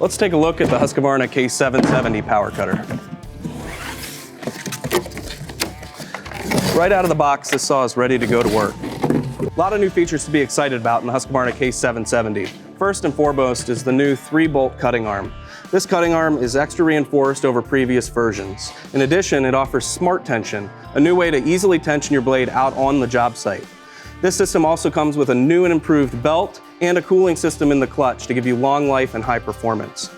Let's take a look at the Husqvarna K770 power cutter. Right out of the box, this saw is ready to go to work. A lot of new features to be excited about in the Husqvarna K770. First and foremost is the new 3-bolt cutting arm. This cutting arm is extra reinforced over previous versions. In addition, it offers SmartTension, a new way to easily tension your blade out on the job site. This system also comes with a new and improved belt and a cooling system in the clutch to give you long life and high performance.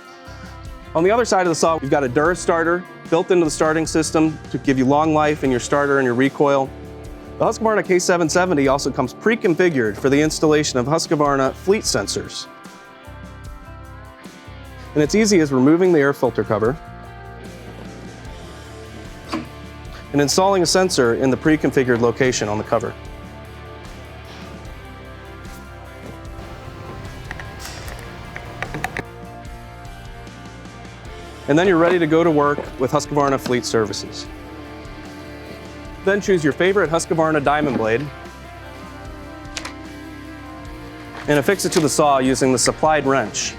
On the other side of the saw, we've got a DuraStarter built into the starting system to give you long life in your starter and your recoil. The Husqvarna K770 also comes pre-configured for the installation of Husqvarna fleet sensors. And it's easy as removing the air filter cover and installing a sensor in the pre-configured location on the cover. And then you're ready to go to work with Husqvarna Fleet Services. Then choose your favorite Husqvarna diamond blade and affix it to the saw using the supplied wrench.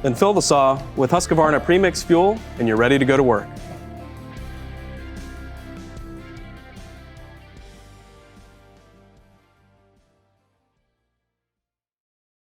Then fill the saw with Husqvarna premix fuel and you're ready to go to work.